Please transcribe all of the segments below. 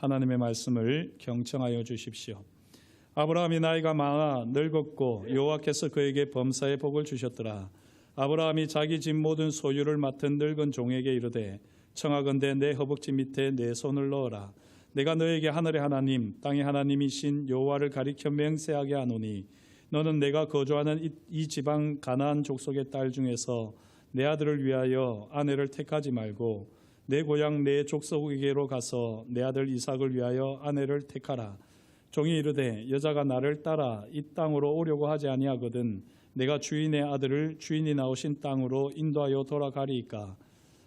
하나님의 말씀을 경청하여 주십시오. 아브라함이 나이가 많아 늙었고 여호와께서 그에게 범사의 복을 주셨더라. 아브라함이 자기 집 모든 소유를 맡은 늙은 종에게 이르되 청하건대 내 허벅지 밑에 내 손을 넣어라. 내가 너에게 하늘의 하나님 땅의 하나님이신 여호와를 가리켜 맹세하게 하노니 너는 내가 거주하는 이 지방 가나안 족속의 딸 중에서 내 아들을 위하여 아내를 택하지 말고 내 고향 내 족속에게로 가서 내 아들 이삭을 위하여 아내를 택하라. 종이 이르되 여자가 나를 따라 이 땅으로 오려고 하지 아니하거든 내가 주인의 아들을 주인이 나오신 땅으로 인도하여 돌아가리이까.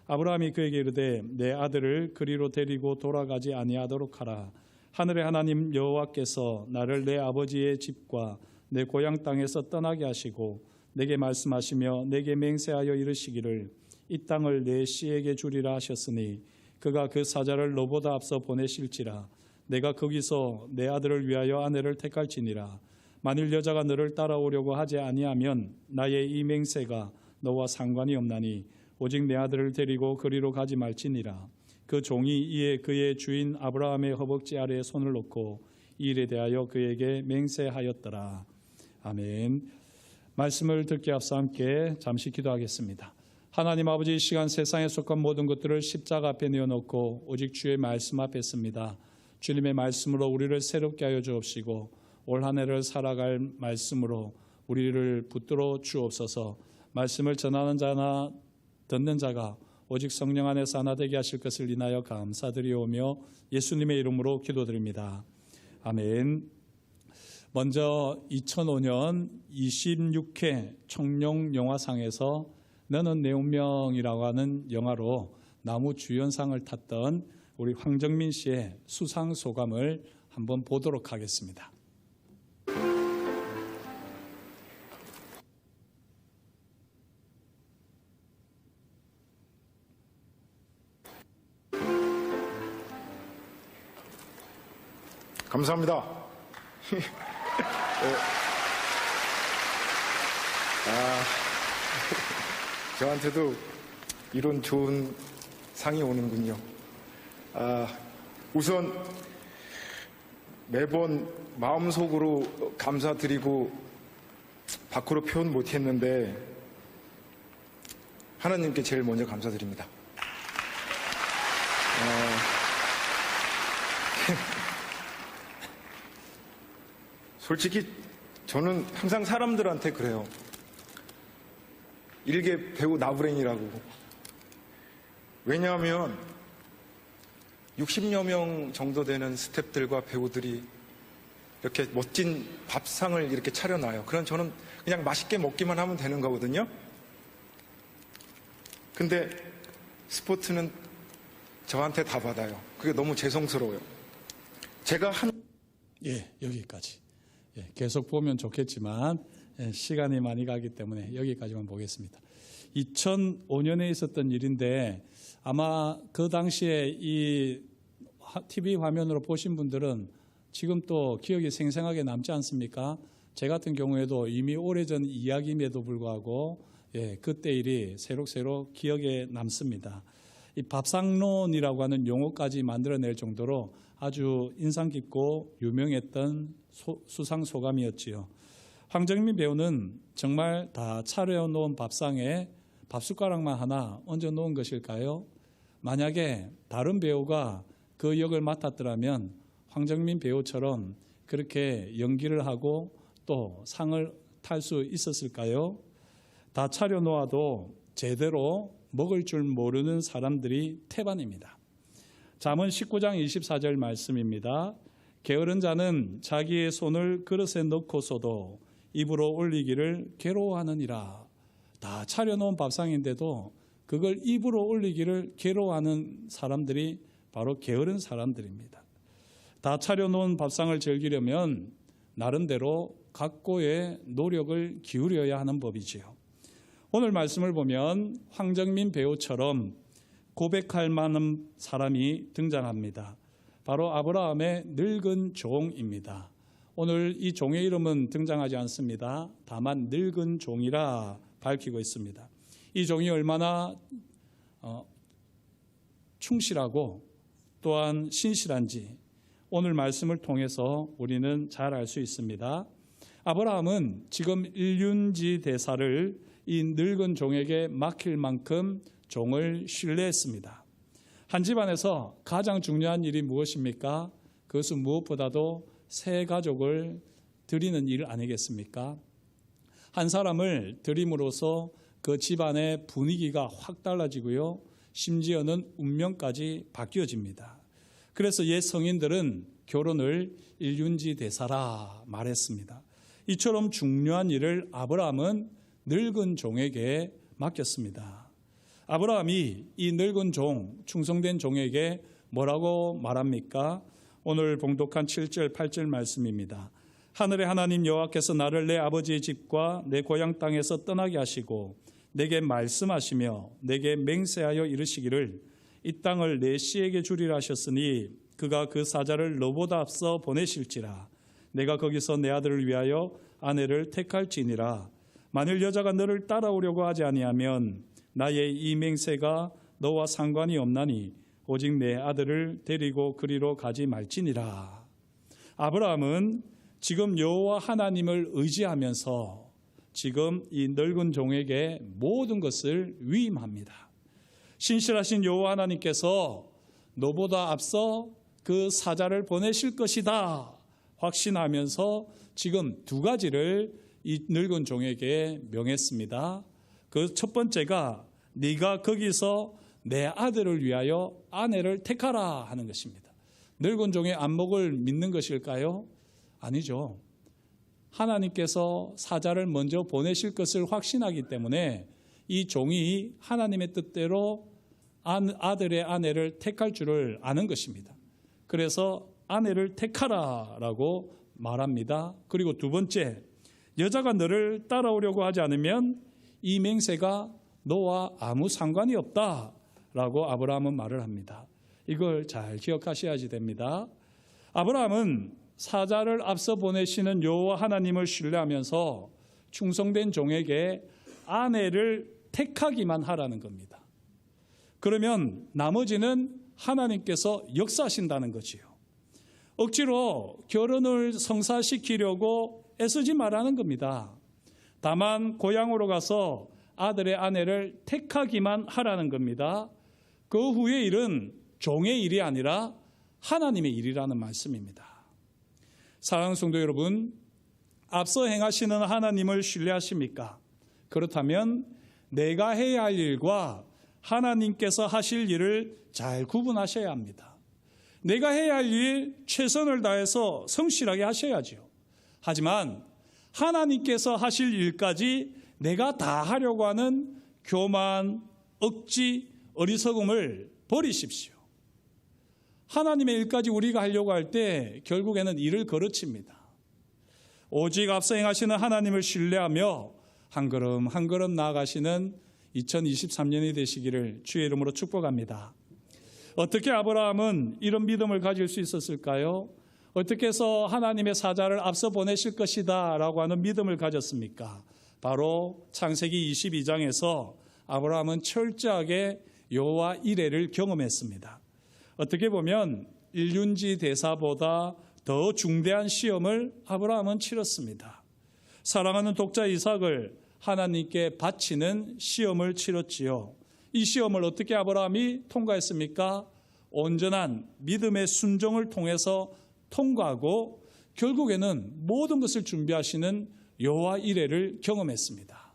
아브라함이 그에게 이르되 내 아들을 그리로 데리고 돌아가지 아니하도록 하라. 하늘의 하나님 여호와께서 나를 내 아버지의 집과 내 고향 땅에서 떠나게 하시고 내게 말씀하시며 내게 맹세하여 이르시기를 이 땅을 내 씨에게 주리라 하셨으니 그가 그 사자를 너보다 앞서 보내실지라. 내가 거기서 내 아들을 위하여 아내를 택할지니라. 만일 여자가 너를 따라오려고 하지 아니하면 나의 이 맹세가 너와 상관이 없나니 오직 내 아들을 데리고 그리로 가지 말지니라. 그 종이 이에 그의 주인 아브라함의 허벅지 아래에 손을 놓고 이 일에 대하여 그에게 맹세하였더라. 아멘. 말씀을 듣기 앞서 함께 잠시 기도하겠습니다. 하나님 아버지, 이 시간 세상에 속한 모든 것들을 십자가 앞에 내어놓고 오직 주의 말씀 앞에 씁니다. 주님의 말씀으로 우리를 새롭게 하여 주옵시고 올 한 해를 살아갈 말씀으로 우리를 붙들어 주옵소서. 말씀을 전하는 자나 듣는 자가 오직 성령 안에서 하나 되게 하실 것을 인하여 감사드리오며 예수님의 이름으로 기도드립니다. 아멘. 먼저 2005년 26회 청룡영화상에서 너는 내 운명이라고 하는 영화로 나무주연상을 탔던 우리 황정민 씨의 수상 소감을 한번 보도록 하겠습니다. 감사합니다. 저한테도 이런 좋은 상이 오는군요. 우선 매번 마음속으로 감사드리고 밖으로 표현 못했는데 하나님께 제일 먼저 감사드립니다. 솔직히 저는 항상 사람들한테 그래요. 일개 배우 나부랭이라고. 왜냐하면 60여 명 정도 되는 스태프들과 배우들이 이렇게 멋진 밥상을 이렇게 차려놔요. 그럼 저는 그냥 맛있게 먹기만 하면 되는 거거든요. 근데 스포츠는 저한테 다 받아요. 그게 너무 죄송스러워요. 제가 여기까지. 계속 보면 좋겠지만 시간이 많이 가기 때문에 여기까지만 보겠습니다. 2005년에 있었던 일인데 아마 그 당시에 이 TV 화면으로 보신 분들은 지금 또 기억이 생생하게 남지 않습니까? 제 같은 경우에도 이미 오래전 이야기임에도 불구하고 그때 일이 새록새록 기억에 남습니다. 이 밥상론이라고 하는 용어까지 만들어낼 정도로 아주 인상 깊고 유명했던 수상 소감이었지요. 황정민 배우는 정말 다 차려놓은 밥상에 밥숟가락만 하나 얹어 놓은 것일까요? 만약에 다른 배우가 그 역을 맡았더라면 황정민 배우처럼 그렇게 연기를 하고 또 상을 탈 수 있었을까요? 다 차려놓아도 제대로 먹을 줄 모르는 사람들이 태반입니다. 잠언 19장 24절 말씀입니다. 게으른 자는 자기의 손을 그릇에 넣고서도 입으로 올리기를 괴로워하느니라. 다 차려놓은 밥상인데도 그걸 입으로 올리기를 괴로워하는 사람들이 바로 게으른 사람들입니다. 다 차려놓은 밥상을 즐기려면 나름대로 각고의 노력을 기울여야 하는 법이지요. 오늘 말씀을 보면 황정민 배우처럼 고백할 만한 사람이 등장합니다. 바로 아브라함의 늙은 종입니다. 오늘 이 종의 이름은 등장하지 않습니다. 다만 늙은 종이라 밝히고 있습니다. 이 종이 얼마나 충실하고 또한 신실한지 오늘 말씀을 통해서 우리는 잘 알 수 있습니다. 아브라함은 지금 일륜지 대사를 이 늙은 종에게 맡길 만큼 종을 신뢰했습니다. 한 집안에서 가장 중요한 일이 무엇입니까? 그것은 무엇보다도 새 가족을 드리는 일 아니겠습니까? 한 사람을 드림으로써 그 집안의 분위기가 확 달라지고요. 심지어는 운명까지 바뀌어집니다. 그래서 옛 성인들은 결혼을 일륜지 대사라 말했습니다. 이처럼 중요한 일을 아브라함은 늙은 종에게 맡겼습니다. 아브라함이 이 늙은 종, 충성된 종에게 뭐라고 말합니까? 오늘 봉독한 7절, 8절 말씀입니다. 하늘의 하나님 여호와께서 나를 내 아버지의 집과 내 고향 땅에서 떠나게 하시고 내게 말씀하시며 내게 맹세하여 이르시기를 이 땅을 내 씨에게 주리라 하셨으니 그가 그 사자를 너보다 앞서 보내실지라. 내가 거기서 내 아들을 위하여 아내를 택할지니라. 만일 여자가 너를 따라오려고 하지 아니하면 나의 이 맹세가 너와 상관이 없나니 오직 내 아들을 데리고 그리로 가지 말지니라. 아브라함은 지금 여호와 하나님을 의지하면서 지금 이 늙은 종에게 모든 것을 위임합니다. 신실하신 여호와 하나님께서 너보다 앞서 그 사자를 보내실 것이다 확신하면서 지금 두 가지를 이 늙은 종에게 명했습니다. 그 첫 번째가 네가 거기서 내 아들을 위하여 아내를 택하라 하는 것입니다. 늙은 종의 안목을 믿는 것일까요? 아니죠. 하나님께서 사자를 먼저 보내실 것을 확신하기 때문에 이 종이 하나님의 뜻대로 아들의 아내를 택할 줄을 아는 것입니다. 그래서 아내를 택하라라고 말합니다. 그리고 두 번째, 여자가 너를 따라오려고 하지 않으면 이 맹세가 너와 아무 상관이 없다라고 아브라함은 말을 합니다. 이걸 잘 기억하셔야지 됩니다. 아브라함은 사자를 앞서 보내시는 여호와 하나님을 신뢰하면서 충성된 종에게 아내를 택하기만 하라는 겁니다. 그러면 나머지는 하나님께서 역사하신다는 거지요. 억지로 결혼을 성사시키려고 애쓰지 말라는 겁니다. 다만 고향으로 가서 아들의 아내를 택하기만 하라는 겁니다. 그 후의 일은 종의 일이 아니라 하나님의 일이라는 말씀입니다. 사랑하는 성도 여러분, 앞서 행하시는 하나님을 신뢰하십니까? 그렇다면 내가 해야 할 일과 하나님께서 하실 일을 잘 구분하셔야 합니다. 내가 해야 할 일 최선을 다해서 성실하게 하셔야죠. 하지만 하나님께서 하실 일까지 내가 다 하려고 하는 교만, 억지, 어리석음을 버리십시오. 하나님의 일까지 우리가 하려고 할 때 결국에는 일을 거르칩니다. 오직 앞서 행하시는 하나님을 신뢰하며 한 걸음 한 걸음 나아가시는 2023년이 되시기를 주의 이름으로 축복합니다. 어떻게 아브라함은 이런 믿음을 가질 수 있었을까요? 어떻게 해서 하나님의 사자를 앞서 보내실 것이다 라고 하는 믿음을 가졌습니까? 바로 창세기 22장에서 아브라함은 철저하게 여호와 이레를 경험했습니다. 어떻게 보면 일륜지 대사보다 더 중대한 시험을 아브라함은 치렀습니다. 사랑하는 독자 이삭을 하나님께 바치는 시험을 치렀지요. 이 시험을 어떻게 아브라함이 통과했습니까? 온전한 믿음의 순종을 통해서 통과하고 결국에는 모든 것을 준비하시는 여호와 이레를 경험했습니다.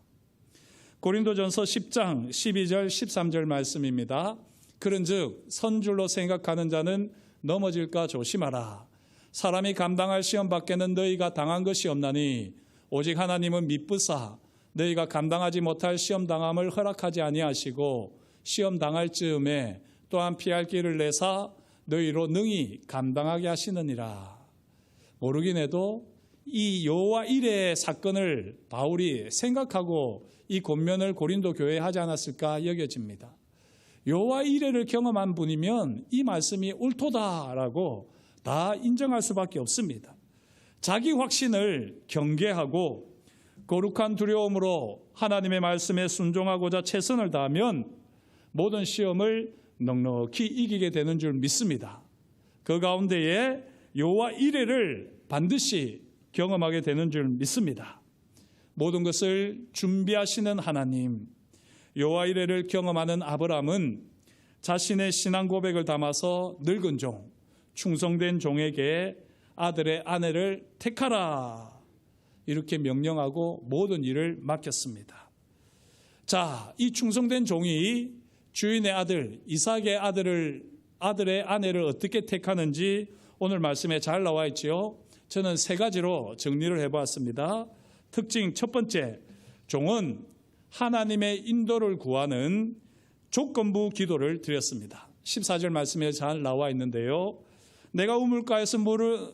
고린도전서 10장 12절 13절 말씀입니다. 그런즉 선줄로 생각하는 자는 넘어질까 조심하라. 사람이 감당할 시험 밖에는 너희가 당한 것이 없나니 오직 하나님은 미쁘사 너희가 감당하지 못할 시험 당함을 허락하지 아니하시고 시험 당할 즈음에 또한 피할 길을 내사 너희로 능히 감당하게 하시느니라. 모르긴 해도 이 여호와 이레의 사건을 바울이 생각하고 이 권면을 고린도 교회에 하지 않았을까 여겨집니다. 여호와 이레를 경험한 분이면 이 말씀이 옳도다라고 다 인정할 수밖에 없습니다. 자기 확신을 경계하고 거룩한 두려움으로 하나님의 말씀에 순종하고자 최선을 다하면 모든 시험을 넉넉히 이기게 되는 줄 믿습니다. 그 가운데에 여호와 이레를 반드시 경험하게 되는 줄 믿습니다. 모든 것을 준비하시는 하나님, 여호와 이레를 경험하는 아브라함은 자신의 신앙 고백을 담아서 늙은 종, 충성된 종에게 아들의 아내를 택하라 이렇게 명령하고 모든 일을 맡겼습니다. 자, 이 충성된 종이 주인의 아들 이삭의 아들의 아내를 어떻게 택하는지 오늘 말씀에 잘 나와 있지요. 저는 세 가지로 정리를 해보았습니다. 특징 첫 번째, 종은 하나님의 인도를 구하는 조건부 기도를 드렸습니다. 14절 말씀에 잘 나와 있는데요. 내가 우물가에서 물을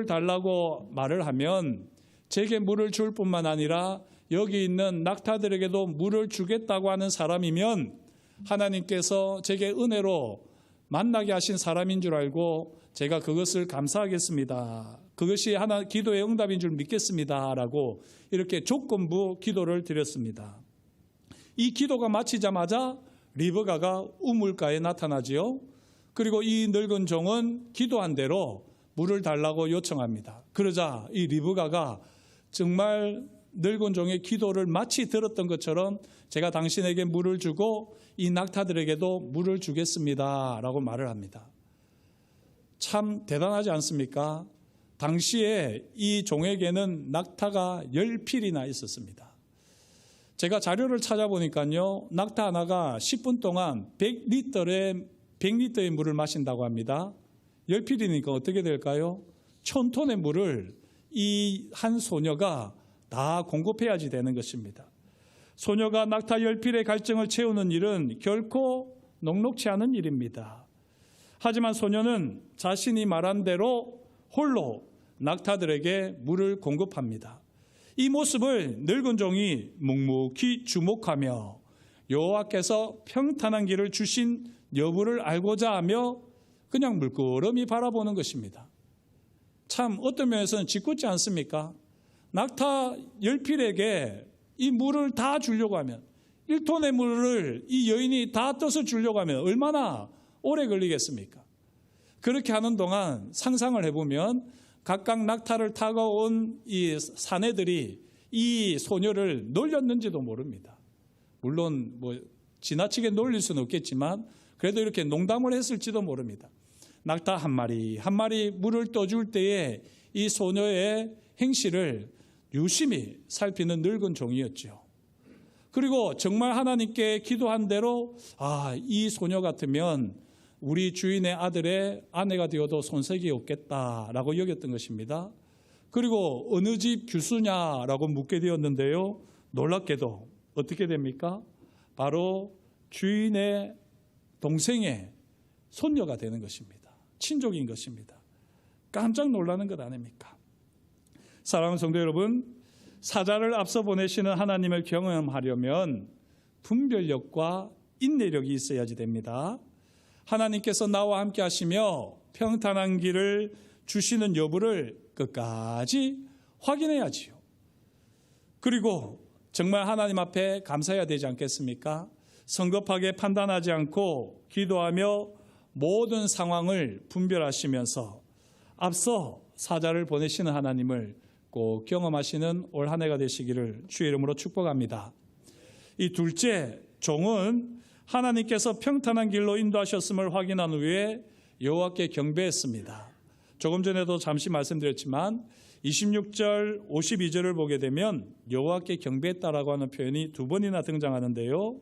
달라고 말을 하면 제게 물을 줄 뿐만 아니라 여기 있는 낙타들에게도 물을 주겠다고 하는 사람이면 하나님께서 제게 은혜로 만나게 하신 사람인 줄 알고 제가 그것을 감사하겠습니다. 그것이 기도의 응답인 줄 믿겠습니다. 라고 이렇게 조건부 기도를 드렸습니다. 이 기도가 마치자마자 리브가가 우물가에 나타나지요. 그리고 이 늙은 종은 기도한 대로 물을 달라고 요청합니다. 그러자 이 리브가가 정말 늙은 종의 기도를 마치 들었던 것처럼 제가 당신에게 물을 주고 이 낙타들에게도 물을 주겠습니다. 라고 말을 합니다. 참 대단하지 않습니까? 당시에 이 종에게는 낙타가 10필이나 있었습니다. 제가 자료를 찾아보니까요, 낙타 하나가 10분 동안 100리터의 물을 마신다고 합니다. 10필이니까 어떻게 될까요? 1000톤의 물을 이 한 소녀가 다 공급해야지 되는 것입니다. 소녀가 낙타 10필의 갈증을 채우는 일은 결코 녹록치 않은 일입니다. 하지만 소녀는 자신이 말한 대로 홀로 낙타들에게 물을 공급합니다. 이 모습을 늙은 종이 묵묵히 주목하며 여호와께서 평탄한 길을 주신 여부를 알고자 하며 그냥 물끄러미 바라보는 것입니다. 참 어떤 면에서는 짓궂지 않습니까? 낙타 10필에게 이 물을 다 주려고 하면 1톤의 물을 이 여인이 다 떠서 주려고 하면 얼마나 오래 걸리겠습니까? 그렇게 하는 동안 상상을 해보면 각각 낙타를 타고 온 이 사내들이 이 소녀를 놀렸는지도 모릅니다. 물론 지나치게 놀릴 수는 없겠지만 그래도 이렇게 농담을 했을지도 모릅니다. 낙타 한 마리 한 마리 물을 떠줄 때에 이 소녀의 행실을 유심히 살피는 늙은 종이었죠. 그리고 정말 하나님께 기도한 대로 이 소녀 같으면 우리 주인의 아들의 아내가 되어도 손색이 없겠다라고 여겼던 것입니다. 그리고 어느 집 규수냐라고 묻게 되었는데요. 놀랍게도 어떻게 됩니까? 바로 주인의 동생의 손녀가 되는 것입니다. 친족인 것입니다. 깜짝 놀라는 것 아닙니까? 사랑하는 성도 여러분, 사자를 앞서 보내시는 하나님을 경험하려면 분별력과 인내력이 있어야지 됩니다. 하나님께서 나와 함께 하시며 평탄한 길을 주시는 여부를 끝까지 확인해야지요. 그리고 정말 하나님 앞에 감사해야 되지 않겠습니까? 성급하게 판단하지 않고 기도하며 모든 상황을 분별하시면서 앞서 사자를 보내시는 하나님을 꼭 경험하시는 올 한 해가 되시기를 주의 이름으로 축복합니다. 이 둘째, 종은 하나님께서 평탄한 길로 인도하셨음을 확인한 후에 여호와께 경배했습니다. 조금 전에도 잠시 말씀드렸지만 26절, 52절을 보게 되면 여호와께 경배했다라고 하는 표현이 두 번이나 등장하는데요.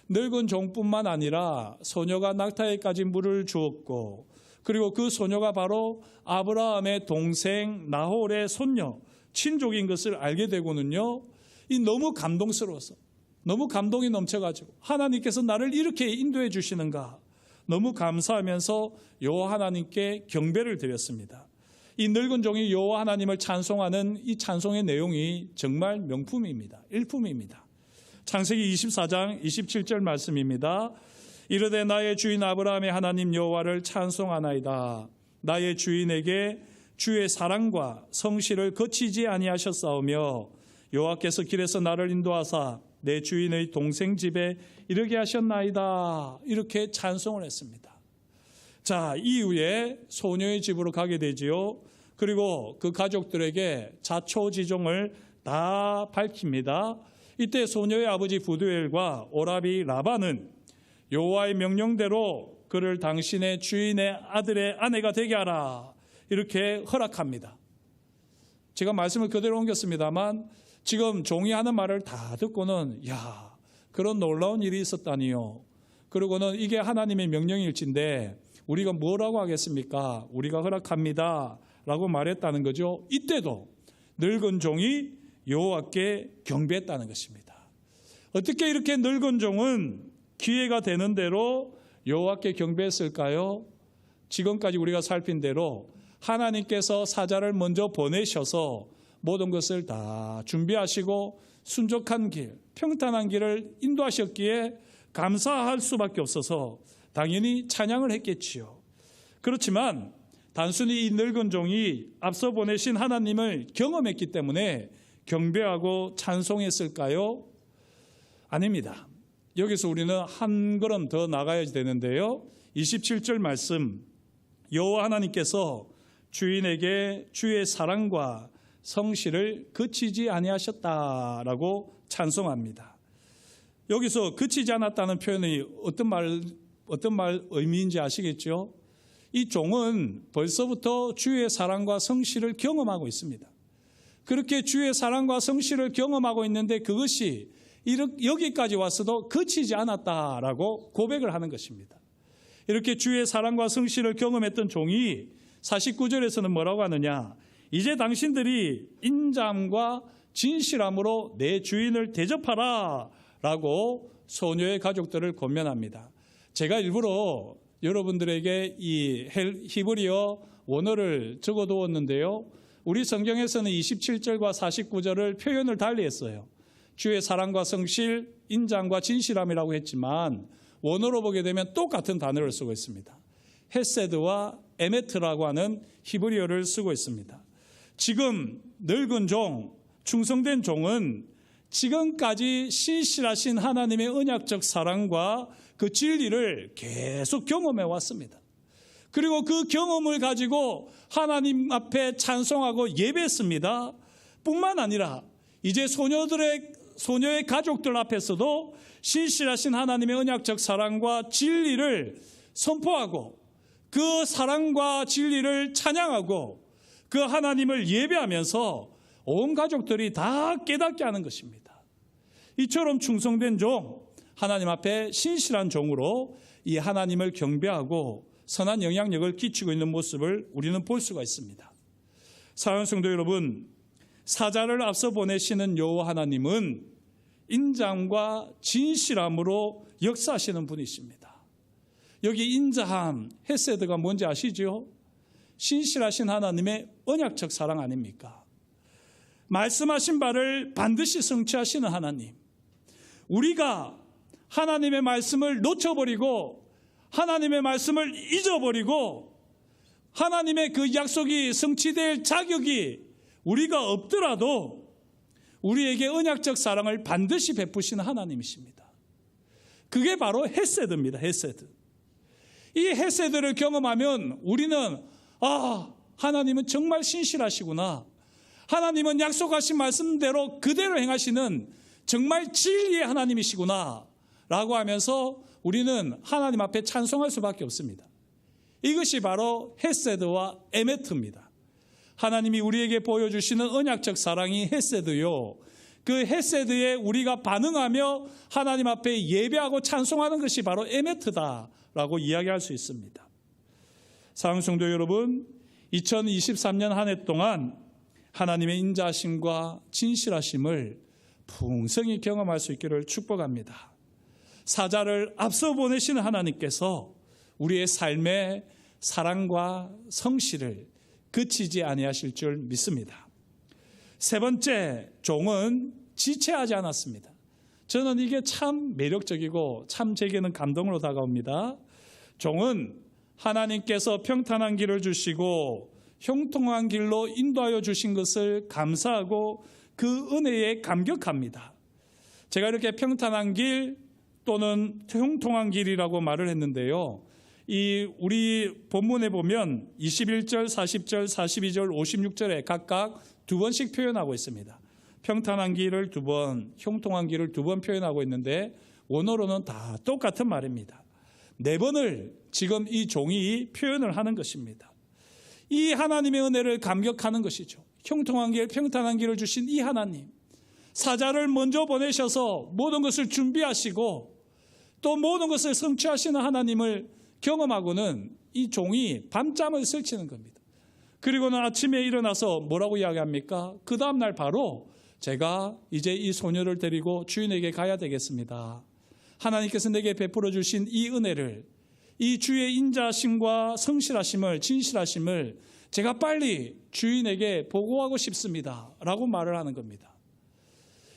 늙은 종뿐만 아니라 소녀가 낙타에까지 물을 주었고 그리고 그 소녀가 바로 아브라함의 동생 나홀의 손녀, 친족인 것을 알게 되고는요. 이 너무 감동스러워서 너무 감동이 넘쳐가지고 하나님께서 나를 이렇게 인도해 주시는가 너무 감사하면서 여호와 하나님께 경배를 드렸습니다. 이 늙은 종이 여호와 하나님을 찬송하는 이 찬송의 내용이 정말 명품입니다. 일품입니다. 창세기 24장 27절 말씀입니다. 이르되 나의 주인 아브라함의 하나님 여호와를 찬송하나이다. 나의 주인에게 주의 사랑과 성실을 거치지 아니하셨사오며 여호와께서 길에서 나를 인도하사 내 주인의 동생 집에 이르게 하셨나이다. 이렇게 찬송을 했습니다. 자, 이후에 소녀의 집으로 가게 되지요. 그리고 그 가족들에게 자초지종을 다 밝힙니다. 이때 소녀의 아버지 부두엘과 오라비 라반은 여호와의 명령대로 그를 당신의 주인의 아들의 아내가 되게 하라, 이렇게 허락합니다. 제가 말씀을 그대로 옮겼습니다만 지금 종이 하는 말을 다 듣고는 야, 그런 놀라운 일이 있었다니요. 그리고는 이게 하나님의 명령일진데 우리가 뭐라고 하겠습니까? 우리가 허락합니다 라고 말했다는 거죠. 이때도 늙은 종이 여호와께 경배했다는 것입니다. 어떻게 이렇게 늙은 종은 기회가 되는 대로 여호와께 경배했을까요? 지금까지 우리가 살핀 대로 하나님께서 사자를 먼저 보내셔서 모든 것을 다 준비하시고 순적한 길, 평탄한 길을 인도하셨기에 감사할 수밖에 없어서 당연히 찬양을 했겠지요. 그렇지만 단순히 이 늙은 종이 앞서 보내신 하나님을 경험했기 때문에 경배하고 찬송했을까요? 아닙니다. 여기서 우리는 한 걸음 더 나가야 되는데요. 27절 말씀, 여호와 하나님께서 주인에게 주의 사랑과 성실을 그치지 아니하셨다라고 찬송합니다. 여기서 그치지 않았다는 표현이 어떤 말 의미인지 아시겠죠? 이 종은 벌써부터 주의 사랑과 성실을 경험하고 있습니다. 그렇게 주의 사랑과 성실을 경험하고 있는데 그것이 여기까지 왔어도 그치지 않았다라고 고백을 하는 것입니다. 이렇게 주의 사랑과 성실을 경험했던 종이 49절에서는 뭐라고 하느냐? 이제 당신들이 인자함과 진실함으로 내 주인을 대접하라 라고 소녀의 가족들을 권면합니다. 제가 일부러 여러분들에게 이 히브리어 원어를 적어두었는데요. 우리 성경에서는 27절과 49절을 표현을 달리했어요. 주의 사랑과 성실, 인자함과 진실함이라고 했지만 원어로 보게 되면 똑같은 단어를 쓰고 있습니다. 헤세드와 에메트라고 하는 히브리어를 쓰고 있습니다. 지금 늙은 종, 충성된 종은 지금까지 신실하신 하나님의 언약적 사랑과 그 진리를 계속 경험해 왔습니다. 그리고 그 경험을 가지고 하나님 앞에 찬송하고 예배했습니다. 뿐만 아니라 이제 소녀의 가족들 앞에서도 신실하신 하나님의 언약적 사랑과 진리를 선포하고 그 사랑과 진리를 찬양하고 그 하나님을 예배하면서 온 가족들이 다 깨닫게 하는 것입니다. 이처럼 충성된 종, 하나님 앞에 신실한 종으로 이 하나님을 경배하고 선한 영향력을 끼치고 있는 모습을 우리는 볼 수가 있습니다. 사랑하는 성도 여러분, 사자를 앞서 보내시는 여호와 하나님은 인자함과 진실함으로 역사하시는 분이십니다. 여기 인자함, 헤세드가 뭔지 아시죠? 신실하신 하나님의 언약적 사랑 아닙니까? 말씀하신 바를 반드시 성취하시는 하나님. 우리가 하나님의 말씀을 놓쳐버리고 하나님의 말씀을 잊어버리고 하나님의 그 약속이 성취될 자격이 우리가 없더라도 우리에게 언약적 사랑을 반드시 베푸시는 하나님이십니다. 그게 바로 헤세드입니다. 헤세드. 이 헤세드를 경험하면 우리는 하나님은 정말 신실하시구나. 하나님은 약속하신 말씀대로 그대로 행하시는 정말 진리의 하나님이시구나 라고 하면서 우리는 하나님 앞에 찬송할 수밖에 없습니다. 이것이 바로 헤세드와 에메트입니다. 하나님이 우리에게 보여주시는 언약적 사랑이 헤세드요. 그 헤세드에 우리가 반응하며 하나님 앞에 예배하고 찬송하는 것이 바로 에메트다라고 이야기할 수 있습니다. 사랑하는 성도 여러분, 2023년 한 해 동안 하나님의 인자하심과 진실하심을 풍성히 경험할 수 있기를 축복합니다. 사자를 앞서 보내시는 하나님께서 우리의 삶의 사랑과 성실을 그치지 아니하실 줄 믿습니다. 세 번째, 종은 지체하지 않았습니다. 저는 이게 참 매력적이고 참 제게는 감동으로 다가옵니다. 종은 하나님께서 평탄한 길을 주시고 형통한 길로 인도하여 주신 것을 감사하고 그 은혜에 감격합니다. 제가 이렇게 평탄한 길 또는 형통한 길이라고 말을 했는데요. 우리 본문에 보면 21절, 40절, 42절, 56절에 각각 두 번씩 표현하고 있습니다. 평탄한 길을 두 번, 형통한 길을 두 번 표현하고 있는데 원어로는 다 똑같은 말입니다. 네 번을 지금 이 종이 표현을 하는 것입니다. 이 하나님의 은혜를 감격하는 것이죠. 형통한 길, 평탄한 길을 주신 이 하나님, 사자를 먼저 보내셔서 모든 것을 준비하시고 또 모든 것을 성취하시는 하나님을 경험하고는 이 종이 밤잠을 설치는 겁니다. 그리고는 아침에 일어나서 뭐라고 이야기합니까? 그 다음날 바로 제가 이제 이 소녀를 데리고 주인에게 가야 되겠습니다. 하나님께서 내게 베풀어 주신 이 은혜를, 이 주의 인자심과 성실하심을, 진실하심을 제가 빨리 주인에게 보고하고 싶습니다 라고 말을 하는 겁니다.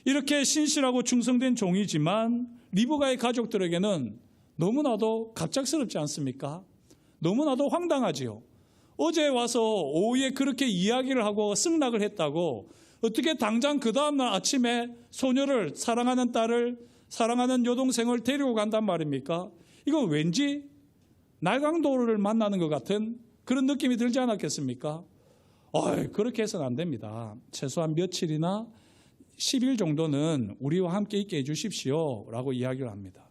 이렇게 신실하고 충성된 종이지만 리브가의 가족들에게는 너무나도 갑작스럽지 않습니까? 너무나도 황당하지요. 어제 와서 오후에 그렇게 이야기를 하고 승낙을 했다고 어떻게 당장 그 다음날 아침에 소녀를, 사랑하는 딸을, 사랑하는 여동생을 데리고 간단 말입니까? 이거 왠지 날강도를 만나는 것 같은 그런 느낌이 들지 않았겠습니까? 그렇게 해서는 안 됩니다. 최소한 며칠이나 10일 정도는 우리와 함께 있게 해주십시오 라고 이야기를 합니다.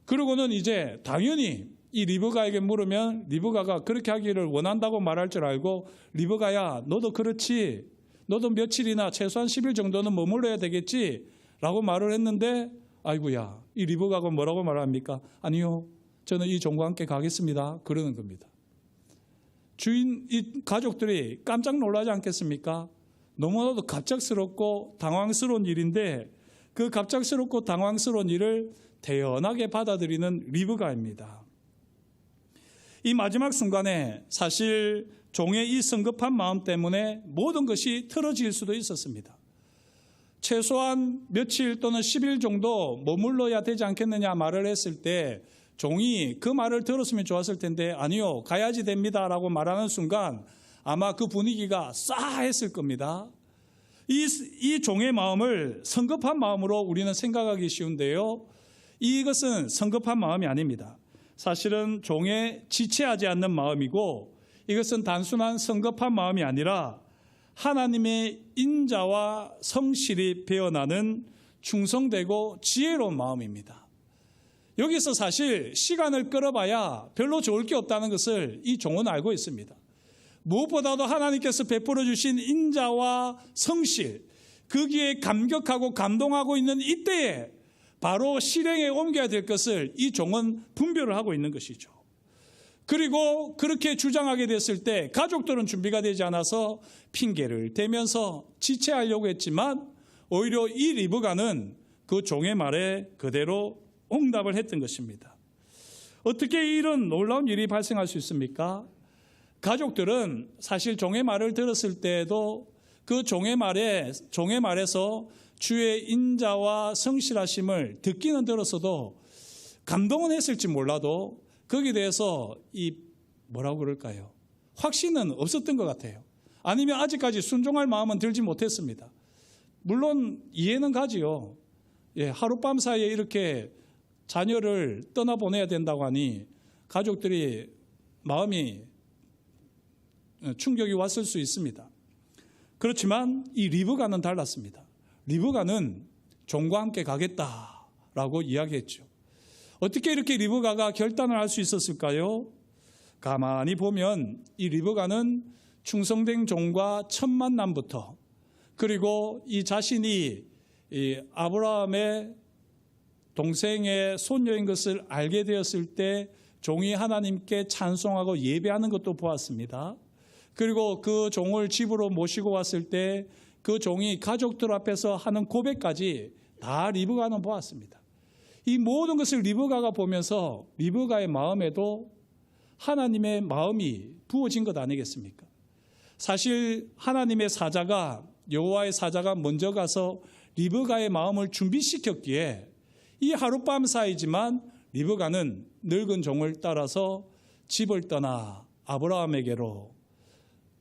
그러고는 이제 당연히 이 리브가에게 물으면 리브가가 그렇게 하기를 원한다고 말할 줄 알고, 리브가야 너도 그렇지, 너도 며칠이나 최소한 10일 정도는 머물러야 되겠지 라고 말을 했는데, 아이고야, 이 리브가가 뭐라고 말합니까? 아니요, 저는 이 종과 함께 가겠습니다 그러는 겁니다. 이 가족들이 깜짝 놀라지 않겠습니까? 너무나도 갑작스럽고 당황스러운 일인데 그 갑작스럽고 당황스러운 일을 대연하게 받아들이는 리브가입니다. 이 마지막 순간에 사실 종의 이 성급한 마음 때문에 모든 것이 틀어질 수도 있었습니다. 최소한 며칠 또는 10일 정도 머물러야 되지 않겠느냐 말을 했을 때 종이 그 말을 들었으면 좋았을 텐데, 아니요, 가야지 됩니다 라고 말하는 순간 아마 그 분위기가 싸했을 겁니다. 이 종의 마음을 성급한 마음으로 우리는 생각하기 쉬운데요, 이것은 성급한 마음이 아닙니다. 사실은 종의 지체하지 않는 마음이고, 이것은 단순한 성급한 마음이 아니라 하나님의 인자와 성실이 배어나는 충성되고 지혜로운 마음입니다. 여기서 사실 시간을 끌어봐야 별로 좋을 게 없다는 것을 이 종은 알고 있습니다. 무엇보다도 하나님께서 베풀어 주신 인자와 성실, 거기에 감격하고 감동하고 있는 이때에 바로 실행에 옮겨야 될 것을 이 종은 분별을 하고 있는 것이죠. 그리고 그렇게 주장하게 됐을 때 가족들은 준비가 되지 않아서 핑계를 대면서 지체하려고 했지만 오히려 이 리브가는 그 종의 말에 그대로 응답을 했던 것입니다. 어떻게 이런 놀라운 일이 발생할 수 있습니까? 가족들은 사실 종의 말을 들었을 때에도 그 종의 말에서 주의 인자와 성실하심을 듣기는 들었어도 감동은 했을지 몰라도 거기에 대해서 뭐라고 그럴까요? 확신은 없었던 것 같아요. 아니면 아직까지 순종할 마음은 들지 못했습니다. 물론 이해는 가지요. 하룻밤 사이에 이렇게 자녀를 떠나보내야 된다고 하니 가족들이 마음이 충격이 왔을 수 있습니다. 그렇지만 이 리브가는 달랐습니다. 리브가는 종과 함께 가겠다라고 이야기했죠. 어떻게 이렇게 리브가가 결단을 할 수 있었을까요? 가만히 보면 이 리브가는 충성된 종과 첫 만남부터, 그리고 이 자신이 이 아브라함의 동생의 손녀인 것을 알게 되었을 때 종이 하나님께 찬송하고 예배하는 것도 보았습니다. 그리고 그 종을 집으로 모시고 왔을 때 그 종이 가족들 앞에서 하는 고백까지 다 리브가는 보았습니다. 이 모든 것을 리브가가 보면서 리브가의 마음에도 하나님의 마음이 부어진 것 아니겠습니까? 사실 하나님의 사자가, 여호와의 사자가 먼저 가서 리브가의 마음을 준비시켰기에 이 하룻밤 사이지만 리브가는 늙은 종을 따라서 집을 떠나 아브라함에게로,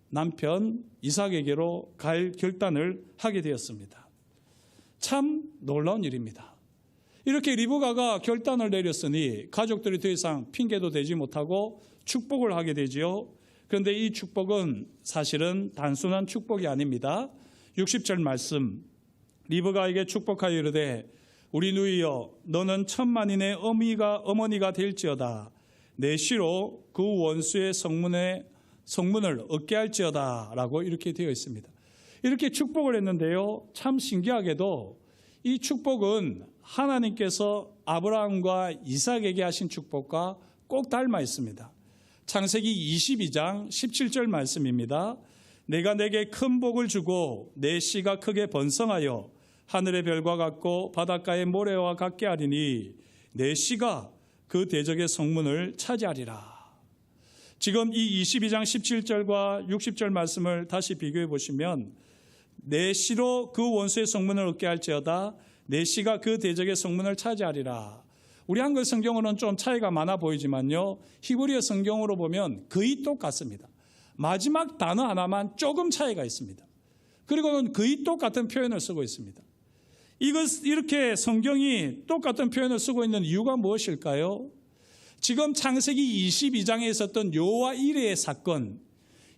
남편 이삭에게로 갈 결단을 하게 되었습니다. 참 놀라운 일입니다. 이렇게 리브가가 결단을 내렸으니 가족들이 더 이상 핑계도 대지 못하고 축복을 하게 되지요. 그런데 이 축복은 사실은 단순한 축복이 아닙니다. 60절 말씀, 리브가에게 축복하여 이르되 우리 누이여 너는 천만인의 어머니가 될지어다. 내 시로 그 원수의 성문을 얻게 할지어다 라고 이렇게 되어 있습니다. 이렇게 축복을 했는데요, 참 신기하게도 이 축복은 하나님께서 아브라함과 이삭에게 하신 축복과 꼭 닮아 있습니다. 창세기 22장 17절 말씀입니다. 내가 내게 큰 복을 주고 내 씨가 크게 번성하여 하늘의 별과 같고 바닷가의 모래와 같게 하리니 내 씨가 그 대적의 성문을 차지하리라. 지금 이 22장 17절과 60절 말씀을 다시 비교해 보시면 내 씨로 그 원수의 성문을 얻게 할지어다 내 씨가 그 대적의 성문을 차지하리라. 우리 한글 성경으로는 좀 차이가 많아 보이지만요, 히브리어 성경으로 보면 거의 똑같습니다. 마지막 단어 하나만 조금 차이가 있습니다. 그리고는 거의 똑같은 표현을 쓰고 있습니다. 이렇게 성경이 똑같은 표현을 쓰고 있는 이유가 무엇일까요? 지금 창세기 22장에 있었던 여호와 이레의 사건,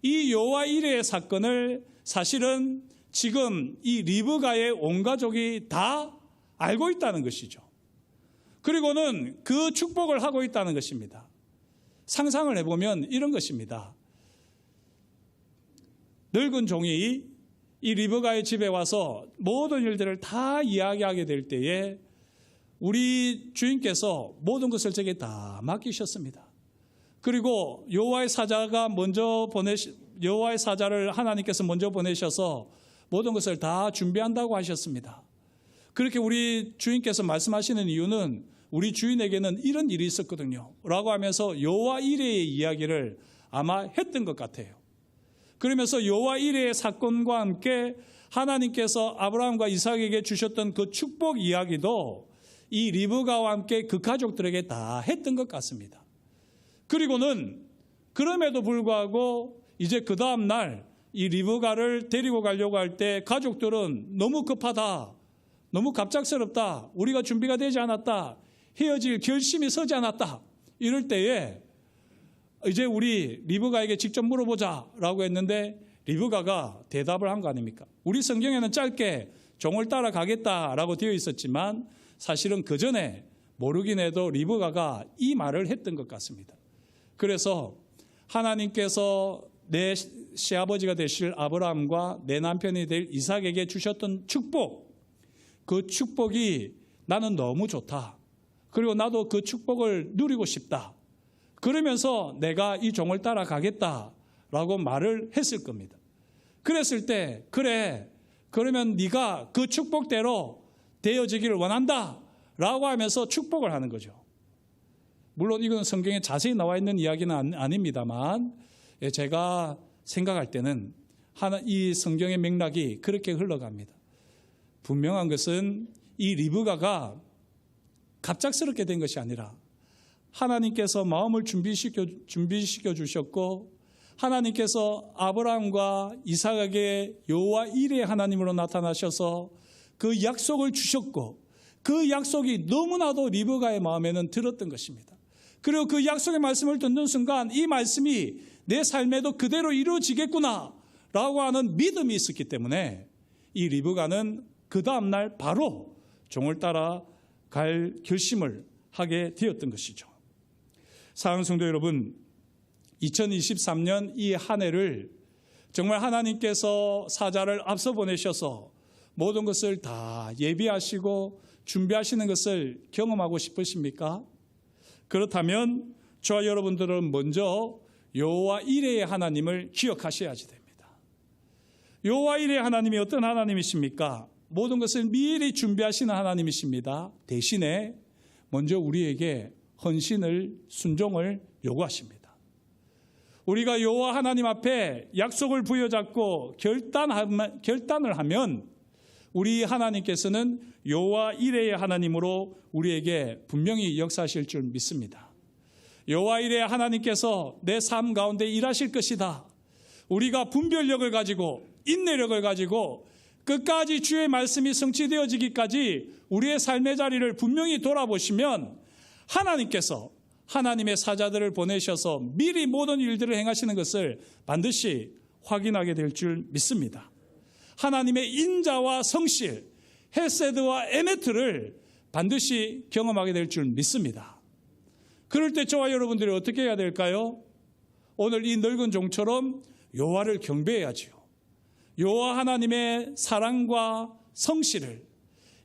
이 여호와 이레의 사건을 사실은 지금 이 리브가의 온 가족이 다 알고 있다는 것이죠. 그리고는 그 축복을 하고 있다는 것입니다. 상상을 해보면 이런 것입니다. 늙은 종이 이 리브가의 집에 와서 모든 일들을 다 이야기하게 될 때에 우리 주인께서 모든 것을 제게 다 맡기셨습니다. 그리고 여호와의 사자를 하나님께서 먼저 보내셔서 모든 것을 다 준비한다고 하셨습니다. 그렇게 우리 주인께서 말씀하시는 이유는 우리 주인에게는 이런 일이 있었거든요 라고 하면서 여호와 이레의 이야기를 아마 했던 것 같아요. 그러면서 여호와 이레의 사건과 함께 하나님께서 아브라함과 이삭에게 주셨던 그 축복 이야기도 이 리브가와 함께 그 가족들에게 다 했던 것 같습니다. 그리고는 그럼에도 불구하고 이제 그 다음 날 이 리브가를 데리고 가려고 할 때 가족들은 너무 급하다, 너무 갑작스럽다, 우리가 준비가 되지 않았다, 헤어질 결심이 서지 않았다, 이럴 때에 이제 우리 리브가에게 직접 물어보자라고 했는데 리브가가 대답을 한 거 아닙니까? 우리 성경에는 짧게 종을 따라가겠다라고 되어 있었지만 사실은 그 전에 모르긴 해도 리브가가 이 말을 했던 것 같습니다. 그래서 하나님께서 내 시아버지가 되실 아브라함과 내 남편이 될 이삭에게 주셨던 축복, 그 축복이 나는 너무 좋다. 그리고 나도 그 축복을 누리고 싶다. 그러면서 내가 이 종을 따라가겠다라고 말을 했을 겁니다. 그랬을 때 그래, 그러면 네가 그 축복대로 되어지기를 원한다 라고 하면서 축복을 하는 거죠. 물론 이건 성경에 자세히 나와 있는 이야기는 아닙니다만 제가 생각할 때는 이 성경의 맥락이 그렇게 흘러갑니다. 분명한 것은 이 리브가가 갑작스럽게 된 것이 아니라 하나님께서 마음을 준비시켜 주셨고 하나님께서 아브라함과 이삭에게 여호와 이레의 하나님으로 나타나셔서 그 약속을 주셨고 그 약속이 너무나도 리브가의 마음에는 들었던 것입니다. 그리고 그 약속의 말씀을 듣는 순간 이 말씀이 내 삶에도 그대로 이루어지겠구나 라고 하는 믿음이 있었기 때문에 이 리브가는 그 다음날 바로 종을 따라 갈 결심을 하게 되었던 것이죠. 사랑하는 성도 여러분, 2023년 이 한 해를 정말 하나님께서 사자를 앞서 보내셔서 모든 것을 다 예비하시고 준비하시는 것을 경험하고 싶으십니까? 그렇다면 저와 여러분들은 먼저 여호와 이레의 하나님을 기억하셔야지 됩니다. 여호와 이레의 하나님이 어떤 하나님이십니까? 모든 것을 미리 준비하시는 하나님이십니다. 대신에 먼저 우리에게 헌신을, 순종을 요구하십니다. 우리가 여호와 하나님 앞에 약속을 부여잡고 결단을 하면 우리 하나님께서는 여호와 이레의 하나님으로 우리에게 분명히 역사하실 줄 믿습니다. 여호와 이레의 하나님께서 내 삶 가운데 일하실 것이다. 우리가 분별력을 가지고 인내력을 가지고 끝까지 주의 말씀이 성취되어지기까지 우리의 삶의 자리를 분명히 돌아보시면 하나님께서 하나님의 사자들을 보내셔서 미리 모든 일들을 행하시는 것을 반드시 확인하게 될 줄 믿습니다. 하나님의 인자와 성실, 헤세드와 에메트를 반드시 경험하게 될 줄 믿습니다. 그럴 때 저와 여러분들이 어떻게 해야 될까요? 오늘 이 늙은 종처럼 여호와를 경배해야지요. 여호와 하나님의 사랑과 성실을,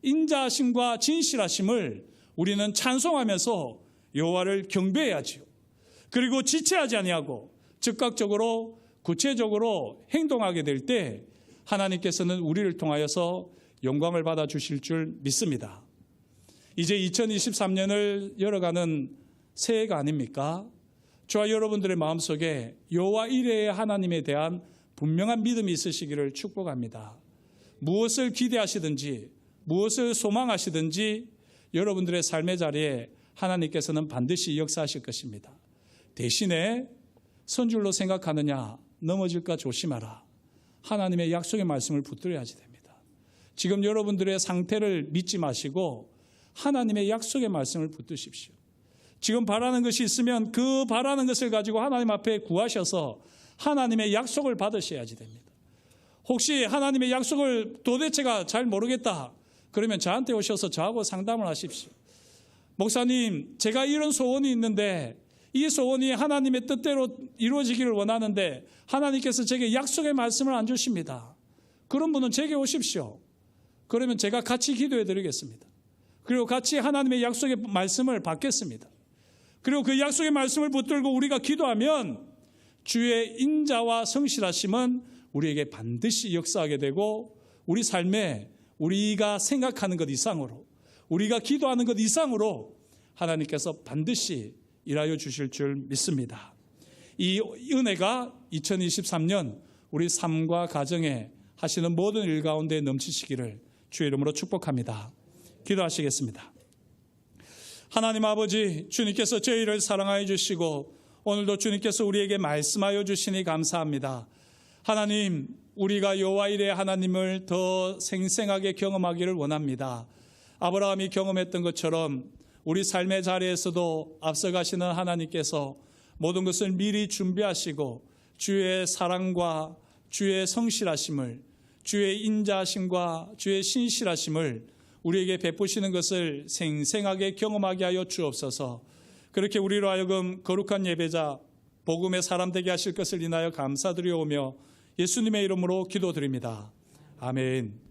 인자하심과 진실하심을 우리는 찬송하면서 여호와를 경배해야지요. 그리고 지체하지 아니하고 즉각적으로 구체적으로 행동하게 될 때 하나님께서는 우리를 통하여서 영광을 받아 주실 줄 믿습니다. 이제 2023년을 열어가는 새해가 아닙니까? 저와 여러분들의 마음속에 여호와 이레의 하나님에 대한 분명한 믿음이 있으시기를 축복합니다. 무엇을 기대하시든지 무엇을 소망하시든지 여러분들의 삶의 자리에 하나님께서는 반드시 역사하실 것입니다. 대신에 선줄로 생각하느냐, 넘어질까 조심하라. 하나님의 약속의 말씀을 붙들어야지 됩니다. 지금 여러분들의 상태를 믿지 마시고 하나님의 약속의 말씀을 붙드십시오. 지금 바라는 것이 있으면 그 바라는 것을 가지고 하나님 앞에 구하셔서 하나님의 약속을 받으셔야지 됩니다. 혹시 하나님의 약속을 도대체가 잘 모르겠다, 그러면 저한테 오셔서 저하고 상담을 하십시오. 목사님, 제가 이런 소원이 있는데 이 소원이 하나님의 뜻대로 이루어지기를 원하는데 하나님께서 제게 약속의 말씀을 안 주십니다. 그런 분은 제게 오십시오. 그러면 제가 같이 기도해 드리겠습니다. 그리고 같이 하나님의 약속의 말씀을 받겠습니다. 그리고 그 약속의 말씀을 붙들고 우리가 기도하면 주의 인자와 성실하심은 우리에게 반드시 역사하게 되고 우리 삶에 우리가 생각하는 것 이상으로, 우리가 기도하는 것 이상으로 하나님께서 반드시 일하여 주실 줄 믿습니다. 이 은혜가 2023년 우리 삶과 가정에 하시는 모든 일 가운데 넘치시기를 주의 이름으로 축복합니다. 기도하시겠습니다. 하나님 아버지, 주님께서 저희를 사랑하여 주시고 오늘도 주님께서 우리에게 말씀하여 주시니 감사합니다. 하나님, 우리가 여호와 이레 하나님을 더 생생하게 경험하기를 원합니다. 아브라함이 경험했던 것처럼 우리 삶의 자리에서도 앞서가시는 하나님께서 모든 것을 미리 준비하시고 주의 사랑과 주의 성실하심을, 주의 인자하심과 주의 신실하심을 우리에게 베푸시는 것을 생생하게 경험하게 하여 주옵소서. 그렇게 우리로 하여금 거룩한 예배자, 복음의 사람 되게 하실 것을 인하여 감사드리오며 예수님의 이름으로 기도드립니다. 아멘.